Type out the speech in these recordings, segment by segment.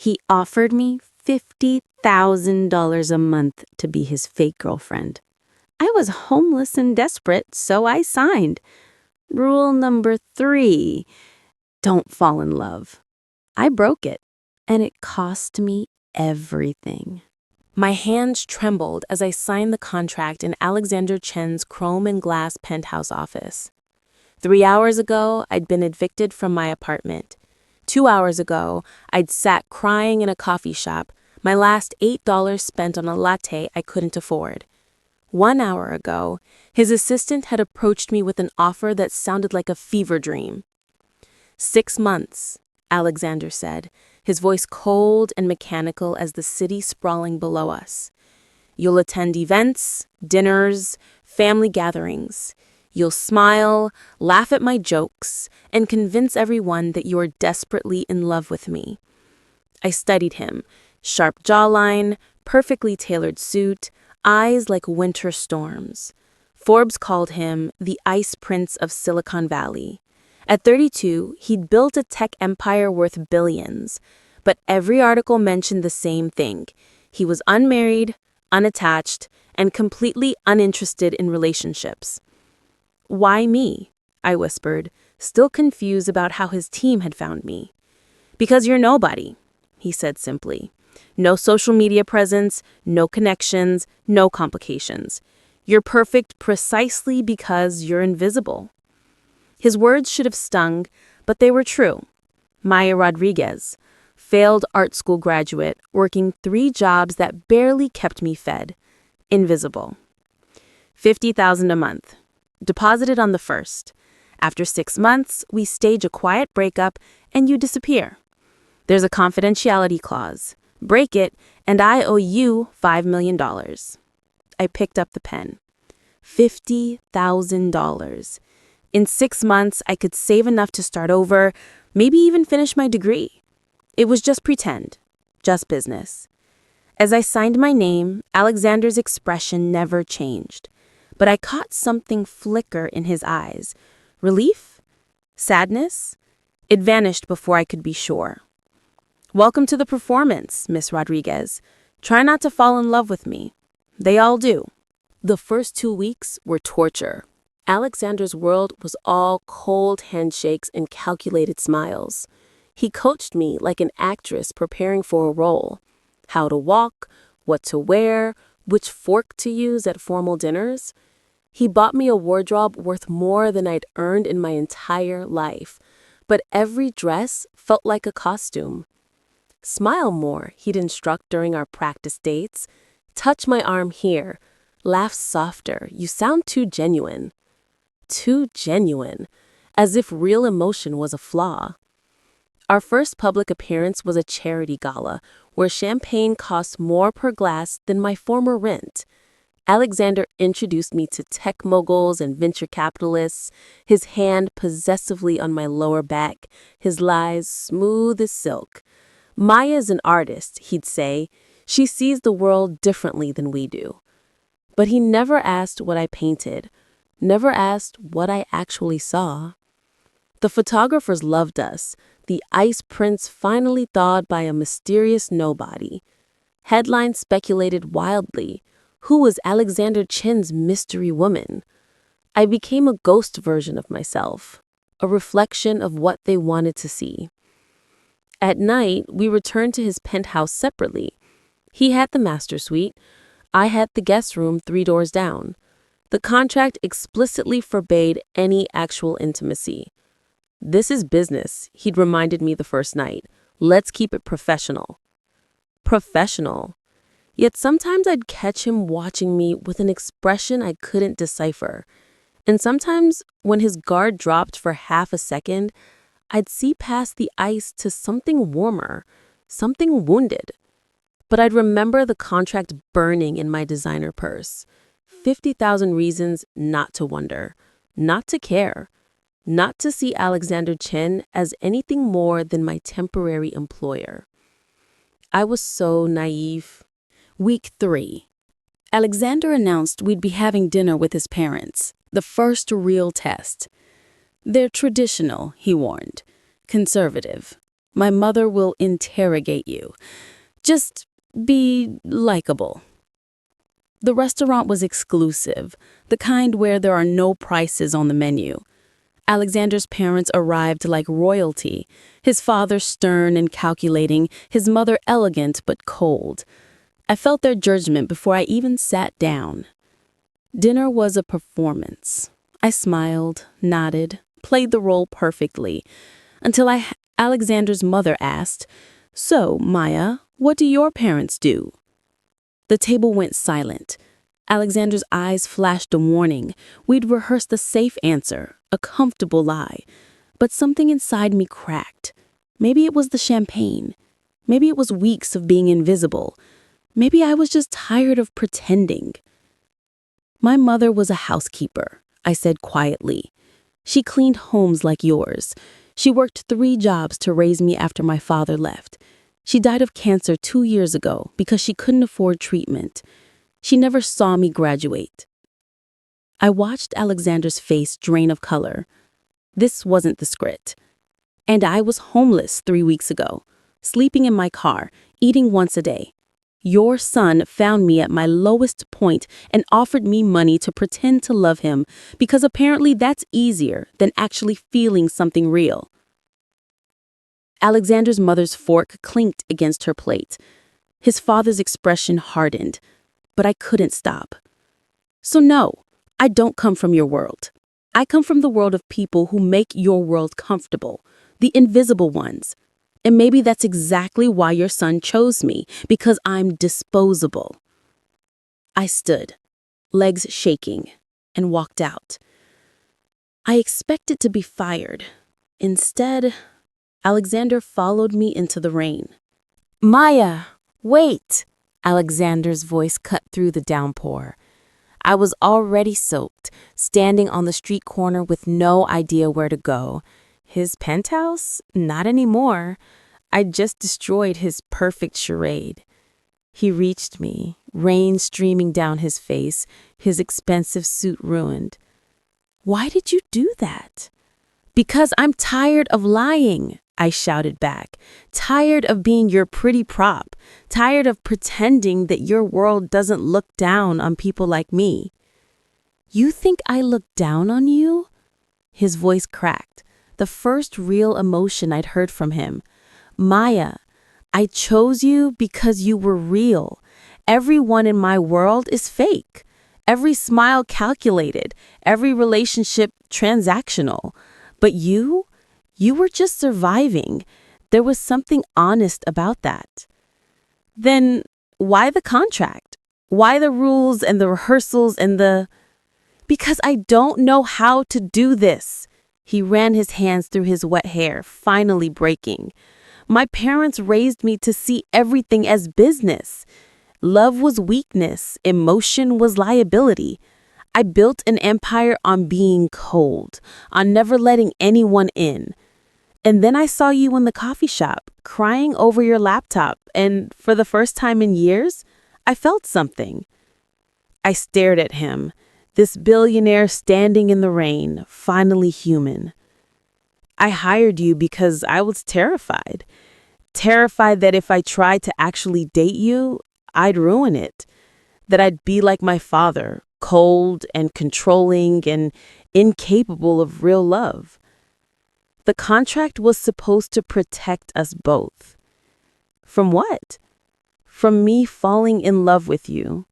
He offered me $50,000 a month to be his fake girlfriend. I was homeless and desperate, so I signed. Rule number 3, don't fall in love. I broke it, and it cost me everything. My hands trembled as I signed the contract in Alexander Chen's chrome and glass penthouse office. 3 hours ago, I'd been evicted from my apartment. 2 hours ago, I'd sat crying in a coffee shop, my last $8 spent on a latte I couldn't afford. 1 hour ago, his assistant had approached me with an offer that sounded like a fever dream. 6 months, Alexander said, his voice cold and mechanical as the city sprawling below us. You'll attend events, dinners, family gatherings. You'll smile, laugh at my jokes, and convince everyone that you are desperately in love with me. I studied him. Sharp jawline, perfectly tailored suit, eyes like winter storms. Forbes called him the Ice Prince of Silicon Valley. At 32, he'd built a tech empire worth billions. But every article mentioned the same thing. He was unmarried, unattached, and completely uninterested in relationships. Why me? I whispered, still confused about how his team had found me. Because you're nobody, he said simply. No social media presence, no connections, no complications. You're perfect precisely because you're invisible. His words should have stung, but they were true. Maya Rodriguez, failed art school graduate, working 3 jobs that barely kept me fed. Invisible. $50,000 a month. Deposited on the 1st. After 6 months, we stage a quiet breakup and you disappear. There's a confidentiality clause. Break it, and I owe you $5 million. I picked up the pen. $50,000. In 6 months, I could save enough to start over, maybe even finish my degree. It was just pretend, just business. As I signed my name, Alexander's expression never changed. But I caught something flicker in his eyes. Relief? Sadness? It vanished before I could be sure. Welcome to the performance, Miss Rodriguez. Try not to fall in love with me. They all do. The first 2 weeks were torture. Alexander's world was all cold handshakes and calculated smiles. He coached me like an actress preparing for a role. How to walk, what to wear, which fork to use at formal dinners. He bought me a wardrobe worth more than I'd earned in my entire life. But every dress felt like a costume. Smile more, he'd instruct during our practice dates. Touch my arm here. Laugh softer. You sound too genuine. Too genuine. As if real emotion was a flaw. Our first public appearance was a charity gala, where champagne cost more per glass than my former rent. Alexander introduced me to tech moguls and venture capitalists, his hand possessively on my lower back, his lies smooth as silk. Maya's an artist, he'd say. She sees the world differently than we do. But he never asked what I painted, never asked what I actually saw. The photographers loved us, the Ice Prince finally thawed by a mysterious nobody. Headlines speculated wildly. Who was Alexander Chen's mystery woman? I became a ghost version of myself, a reflection of what they wanted to see. At night, we returned to his penthouse separately. He had the master suite. I had the guest room 3 doors down. The contract explicitly forbade any actual intimacy. This is business, he'd reminded me the first night. Let's keep it professional. Professional. Yet sometimes I'd catch him watching me with an expression I couldn't decipher. And sometimes, when his guard dropped for half a second, I'd see past the ice to something warmer, something wounded. But I'd remember the contract burning in my designer purse. 50,000 reasons not to wonder, not to care, not to see Alexander Chen as anything more than my temporary employer. I was so naive. Week 3. Alexander announced we'd be having dinner with his parents, the first real test. They're traditional, he warned. Conservative. My mother will interrogate you. Just be likable. The restaurant was exclusive, the kind where there are no prices on the menu. Alexander's parents arrived like royalty, his father stern and calculating, his mother elegant but cold. I felt their judgment before I even sat down. Dinner was a performance. I smiled, nodded, played the role perfectly, until Alexander's mother asked, "So, Maya, what do your parents do?" The table went silent. Alexander's eyes flashed a warning. We'd rehearsed a safe answer, a comfortable lie. But something inside me cracked. Maybe it was the champagne. Maybe it was weeks of being invisible. Maybe I was just tired of pretending. My mother was a housekeeper, I said quietly. She cleaned homes like yours. She worked 3 jobs to raise me after my father left. She died of cancer 2 years ago because she couldn't afford treatment. She never saw me graduate. I watched Alexander's face drain of color. This wasn't the script. And I was homeless 3 weeks ago, sleeping in my car, eating once a day. Your son found me at my lowest point and offered me money to pretend to love him because apparently that's easier than actually feeling something real. Alexander's mother's fork clinked against her plate. His father's expression hardened, but I couldn't stop. So no, I don't come from your world. I come from the world of people who make your world comfortable, the invisible ones. And maybe that's exactly why your son chose me, because I'm disposable. I stood, legs shaking, and walked out. I expected to be fired. Instead, Alexander followed me into the rain. "Maya, wait!" Alexander's voice cut through the downpour. I was already soaked, standing on the street corner with no idea where to go. His penthouse? Not anymore. I'd just destroyed his perfect charade. He reached me, rain streaming down his face, his expensive suit ruined. "Why did you do that?" "Because I'm tired of lying," I shouted back. "Tired of being your pretty prop. Tired of pretending that your world doesn't look down on people like me." "You think I look down on you?" His voice cracked, the first real emotion I'd heard from him. "Maya, I chose you because you were real. Everyone in my world is fake. Every smile calculated, every relationship transactional. But you were just surviving. There was something honest about that." "Then why the contract? Why the rules and the rehearsals and the—" "Because I don't know how to do this." He ran his hands through his wet hair, finally breaking. "My parents raised me to see everything as business. Love was weakness, emotion was liability. I built an empire on being cold, on never letting anyone in. And then I saw you in the coffee shop, crying over your laptop, and for the first time in years, I felt something." I stared at him, this billionaire standing in the rain, finally human. "I hired you because I was terrified. Terrified that if I tried to actually date you, I'd ruin it. That I'd be like my father, cold and controlling and incapable of real love. The contract was supposed to protect us both. From what? From me falling in love with you."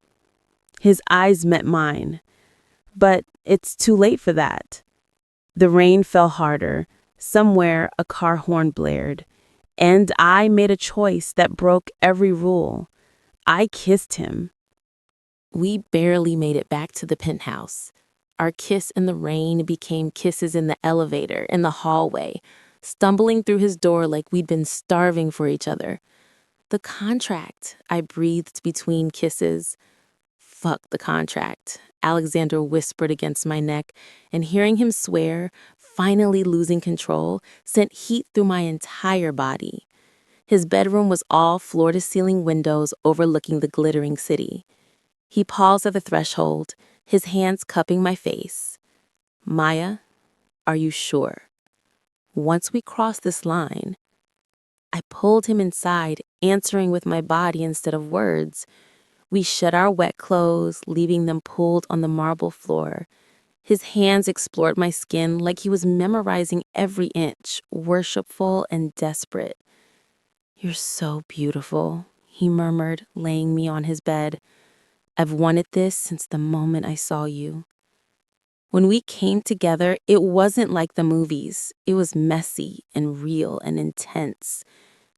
His eyes met mine. "But it's too late for that." The rain fell harder. Somewhere a car horn blared. And I made a choice that broke every rule. I kissed him. We barely made it back to the penthouse. Our kiss in the rain became kisses in the elevator, in the hallway, stumbling through his door like we'd been starving for each other. "The contract," I breathed between kisses. "Fuck the contract," Alexander whispered against my neck, and hearing him swear, finally losing control, sent heat through my entire body. His bedroom was all floor-to-ceiling windows overlooking the glittering city. He paused at the threshold, his hands cupping my face. "Maya, are you sure? Once we cross this line, I pulled him inside, answering with my body instead of words. We shed our wet clothes, leaving them pulled on the marble floor. His hands explored my skin like he was memorizing every inch, worshipful and desperate. "You're so beautiful," he murmured, laying me on his bed. "I've wanted this since the moment I saw you." When we came together, it wasn't like the movies. It was messy and real and intense.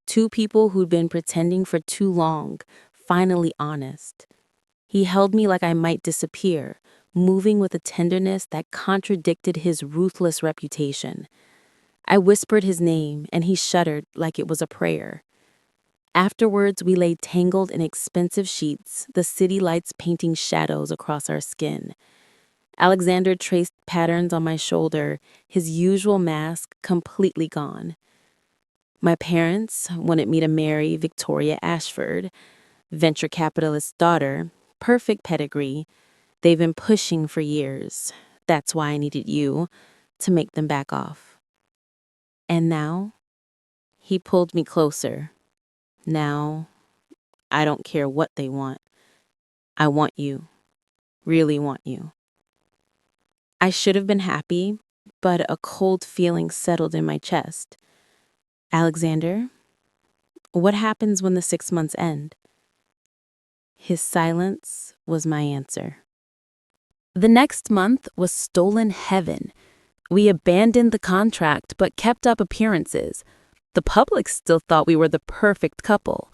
Two people who'd been pretending for too long, finally honest. He held me like I might disappear, moving with a tenderness that contradicted his ruthless reputation. I whispered his name, and he shuddered like it was a prayer. Afterwards, we lay tangled in expensive sheets, the city lights painting shadows across our skin. Alexander traced patterns on my shoulder, his usual mask completely gone. My parents wanted me to marry Victoria Ashford, venture capitalist's daughter, perfect pedigree. They've been pushing for years. That's why I needed you, to make them back off. And now, he pulled me closer. Now, I don't care what they want. I want you. Really want you. I should have been happy, but a cold feeling settled in my chest. "Alexander, what happens when the 6 months end?" His silence was my answer. The next month was stolen heaven. We abandoned the contract but kept up appearances. The public still thought we were the perfect couple,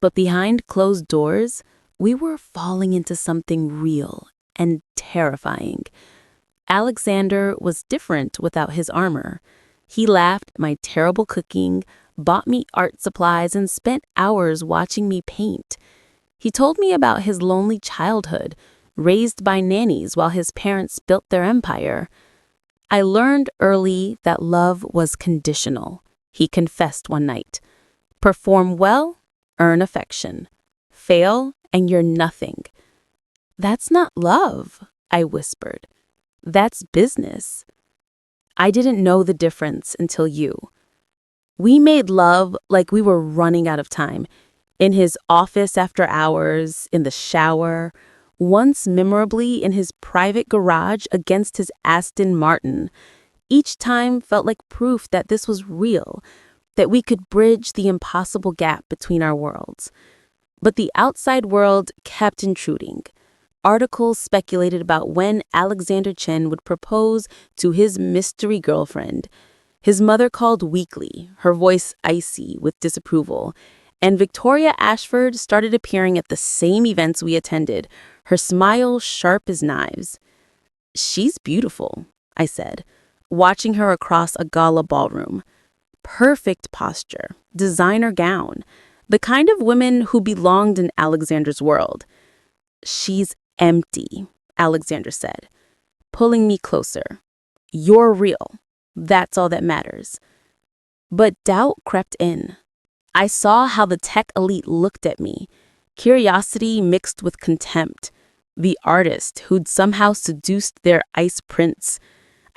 but behind closed doors, we were falling into something real and terrifying. Alexander was different without his armor. He laughed at my terrible cooking, bought me art supplies, and spent hours watching me paint. He told me about his lonely childhood, raised by nannies while his parents built their empire. I learned early that love was conditional, he confessed one night. Perform well, earn affection. Fail, and you're nothing. "That's not love," I whispered. "That's business." I didn't know the difference until you. We made love like we were running out of time. In his office after hours, in the shower, once memorably in his private garage against his Aston Martin. Each time felt like proof that this was real, that we could bridge the impossible gap between our worlds. But the outside world kept intruding. Articles speculated about when Alexander Chen would propose to his mystery girlfriend. His mother called weekly, her voice icy with disapproval, and Victoria Ashford started appearing at the same events we attended, her smile sharp as knives. "She's beautiful," I said, watching her across a gala ballroom. Perfect posture, designer gown, the kind of women who belonged in Alexander's world. "She's empty," Alexander said, pulling me closer. "You're real. That's all that matters." But doubt crept in. I saw how the tech elite looked at me, curiosity mixed with contempt. The artist who'd somehow seduced their ice prince.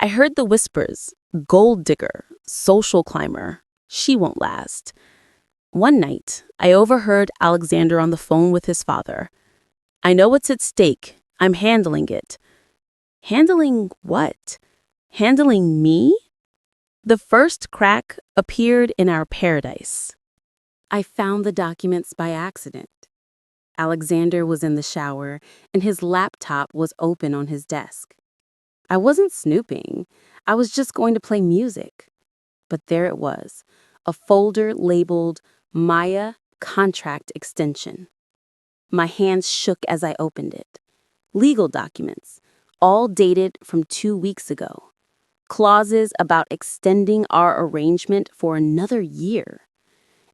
I heard the whispers, "Gold digger, social climber, she won't last." One night, I overheard Alexander on the phone with his father. "I know what's at stake. I'm handling it." Handling what? Handling me? The first crack appeared in our paradise. I found the documents by accident. Alexander was in the shower, and his laptop was open on his desk. I wasn't snooping. I was just going to play music. But there it was, a folder labeled Maya Contract Extension. My hands shook as I opened it. Legal documents, all dated from 2 weeks ago. Clauses about extending our arrangement for another year.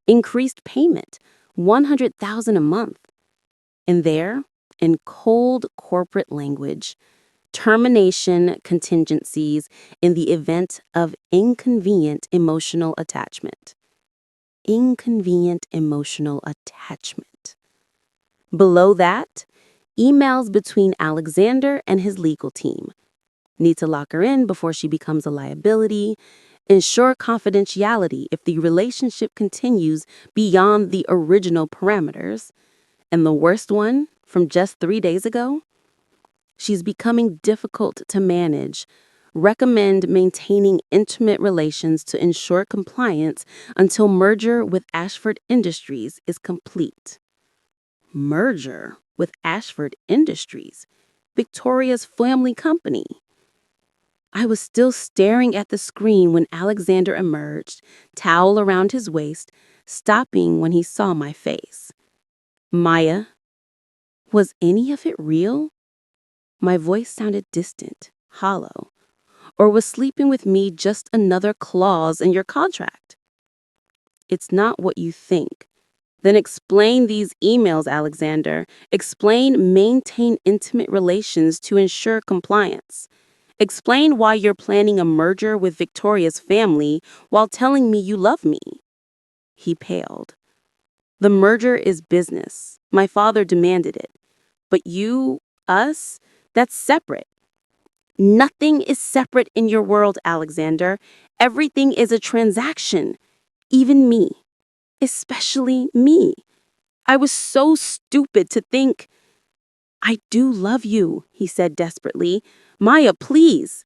Increased payment, $100,000 a month. And there, in cold corporate language, termination contingencies in the event of inconvenient emotional attachment. Inconvenient emotional attachment. Below that, emails between Alexander and his legal team. Need to lock her in before she becomes a liability. ensure confidentiality if the relationship continues beyond the original parameters. And the worst one, from just 3 days ago, she's becoming difficult to manage. Recommend maintaining intimate relations to ensure compliance until merger with Ashford Industries is complete. Merger with Ashford Industries, Victoria's family company. I was still staring at the screen when Alexander emerged, towel around his waist, stopping when he saw my face. Maya, was any of it real? My voice sounded distant, hollow. Or was sleeping with me just another clause in your contract? It's not what you think. Then explain these emails, Alexander. Explain maintain intimate relations to ensure compliance. Explain why you're planning a merger with Victoria's family while telling me you love me. He paled. The merger is business. My father demanded it. But you, us, that's separate. Nothing is separate in your world, Alexander. Everything is a transaction. Even me. Especially me. I was so stupid to think. I do love you, he said desperately. Maya, please.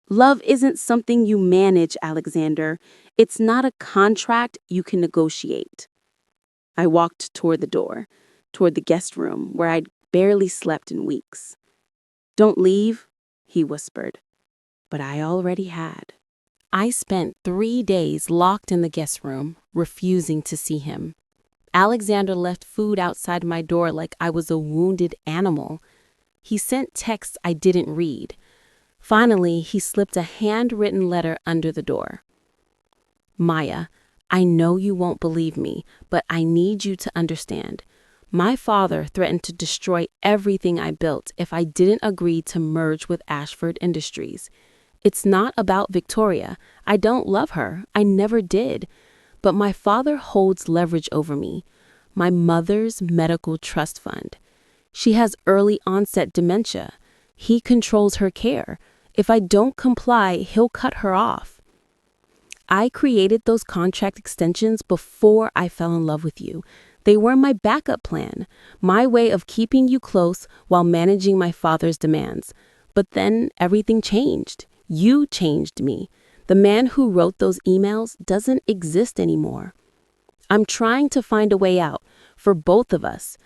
Love isn't something you manage, Alexander. It's not a contract you can negotiate. I walked toward the door, toward the guest room where I'd barely slept in weeks. Don't leave, he whispered. But I already had. I spent 3 days locked in the guest room, refusing to see him. Alexander left food outside my door like I was a wounded animal. He sent texts I didn't read. Finally, he slipped a handwritten letter under the door. Maya, I know you won't believe me, but I need you to understand. My father threatened to destroy everything I built if I didn't agree to merge with Ashford Industries. It's not about Victoria. I don't love her. I never did. But my father holds leverage over me. My mother's medical trust fund. She has early onset dementia. He controls her care. If I don't comply, he'll cut her off. I created those contract extensions before I fell in love with you. They were my backup plan, my way of keeping you close while managing my father's demands. But then everything changed. You changed me. The man who wrote those emails doesn't exist anymore. I'm trying to find a way out for both of us,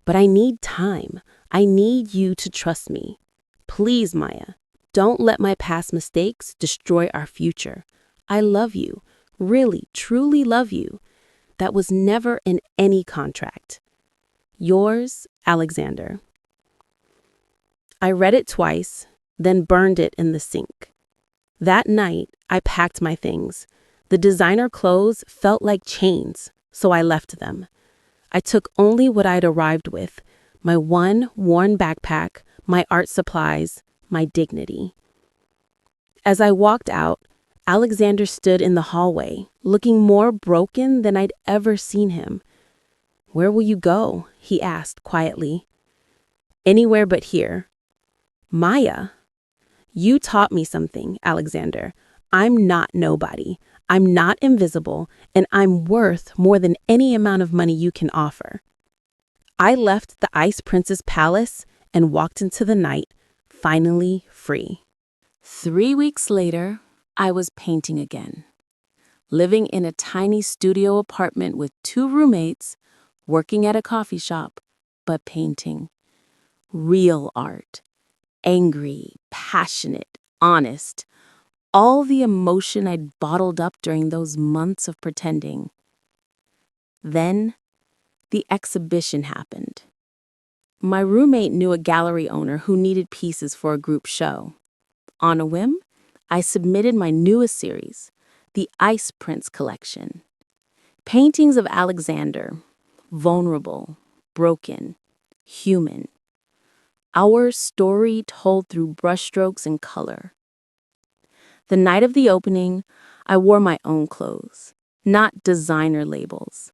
but I need time. I need you to trust me. Please, Maya, don't let my past mistakes destroy our future. I love you, really, truly love you. That was never in any contract. Yours, Alexander. I read it twice, then burned it in the sink. That night, I packed my things. The designer clothes felt like chains, so I left them. I took only what I'd arrived with, my one worn backpack, my art supplies, my dignity. As I walked out, Alexander stood in the hallway, looking more broken than I'd ever seen him. Where will you go? He asked quietly. Anywhere but here. Maya, you taught me something, Alexander. I'm not nobody. I'm not invisible, and I'm worth more than any amount of money you can offer. I left the Ice Prince's palace and walked into the night, finally free. 3 weeks later, I was painting again, living in a tiny studio apartment with 2 roommates, working at a coffee shop, but painting. Real art. Angry, passionate, honest. All the emotion I'd bottled up during those months of pretending. Then, the exhibition happened. My roommate knew a gallery owner who needed pieces for a group show. On a whim, I submitted my newest series, the Ice Prince collection. Paintings of Alexander, vulnerable, broken, human. Our story told through brushstrokes and color. The night of the opening, I wore my own clothes, not designer labels.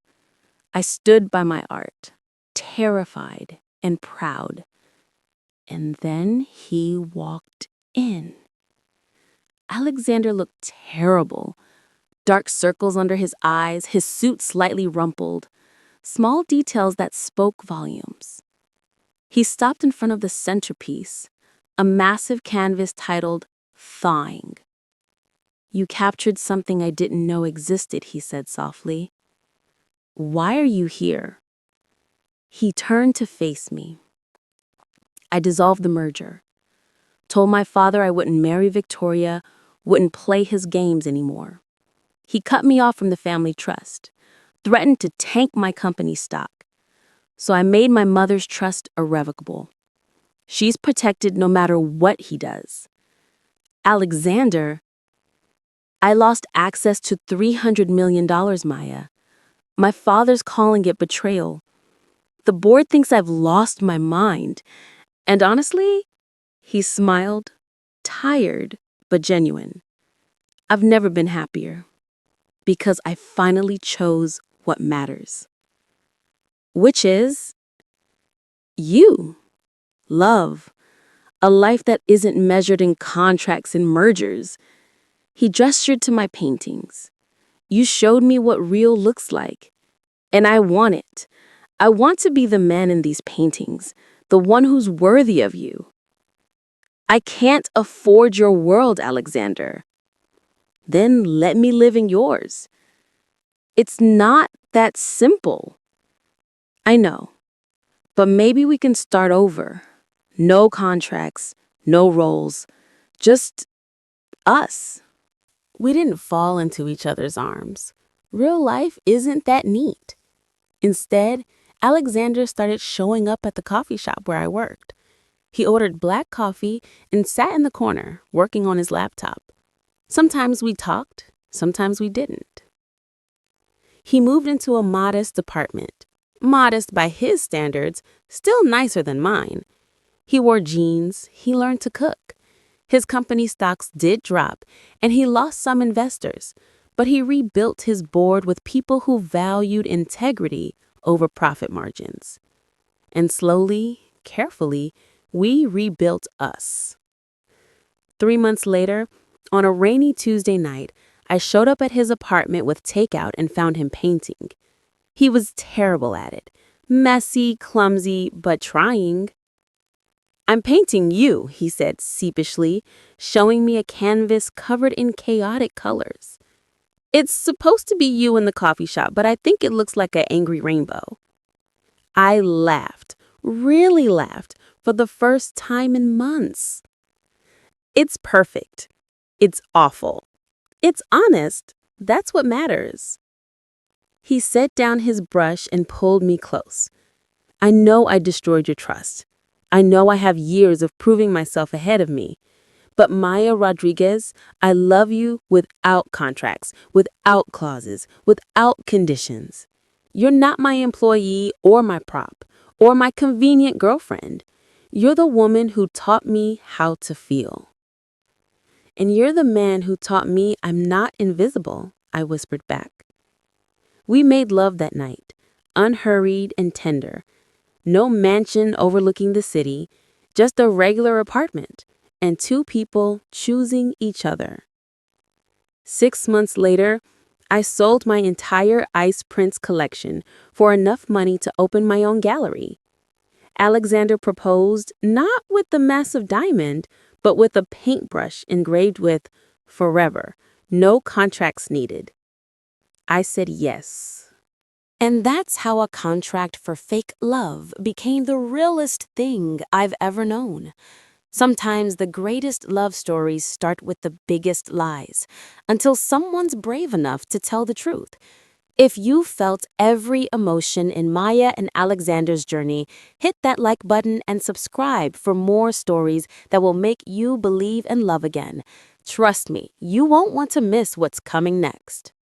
I stood by my art, terrified and proud. And then he walked in. Alexander looked terrible. Dark circles under his eyes, his suit slightly rumpled. Small details that spoke volumes. He stopped in front of the centerpiece, a massive canvas titled Thawing. "You captured something I didn't know existed," he said softly. "Why are you here?" He turned to face me. "I dissolved the merger. Told my father I wouldn't marry Victoria, wouldn't play his games anymore. He cut me off from the family trust, threatened to tank my company's stock. So I made my mother's trust irrevocable. She's protected no matter what he does. Alexander, I lost access to $300 million, Maya. My father's calling it betrayal. The board thinks I've lost my mind. And honestly," he smiled, tired but genuine, "I've never been happier. Because I finally chose what matters. Which is you. Love. A life that isn't measured in contracts and mergers." He gestured to my paintings. "You showed me what real looks like. And I want it. I want to be the man in these paintings, the one who's worthy of you. I can't afford your world, Alexander. Then let me live in yours." It's not that simple. I know. But maybe we can start over. No contracts, no roles, just us. We didn't fall into each other's arms. Real life isn't that neat. Instead, Alexander started showing up at the coffee shop where I worked. He ordered black coffee and sat in the corner, working on his laptop. Sometimes we talked, sometimes we didn't. He moved into a modest apartment. Modest by his standards, still nicer than mine. He wore jeans, he learned to cook. His company stocks did drop, and he lost some investors, but he rebuilt his board with people who valued integrity over profit margins. And slowly, carefully, we rebuilt us. 3 months later, on a rainy Tuesday night, I showed up at his apartment with takeout and found him painting. He was terrible at it. Messy, clumsy, but trying. "I'm painting you," he said sheepishly, showing me a canvas covered in chaotic colors. "It's supposed to be you in the coffee shop, but I think it looks like an angry rainbow." I laughed, really laughed, for the first time in months. It's perfect. It's awful. It's honest. That's what matters. He set down his brush and pulled me close. "I know I destroyed your trust. I know I have years of proving myself ahead of me. But Maya Rodriguez, I love you without contracts, without clauses, without conditions. You're not my employee or my prop or my convenient girlfriend. You're the woman who taught me how to feel." "And you're the man who taught me I'm not invisible," I whispered back. We made love that night, unhurried and tender. No mansion overlooking the city, just a regular apartment, and two people choosing each other. 6 months later, I sold my entire Ice Prince collection for enough money to open my own gallery. Alexander proposed not with the massive diamond, but with a paintbrush engraved with "Forever, no contracts needed." I said yes. And that's how a contract for fake love became the realest thing I've ever known. Sometimes the greatest love stories start with the biggest lies, until someone's brave enough to tell the truth. If you felt every emotion in Maya and Alexander's journey, hit that like button and subscribe for more stories that will make you believe and love again. Trust me, you won't want to miss what's coming next.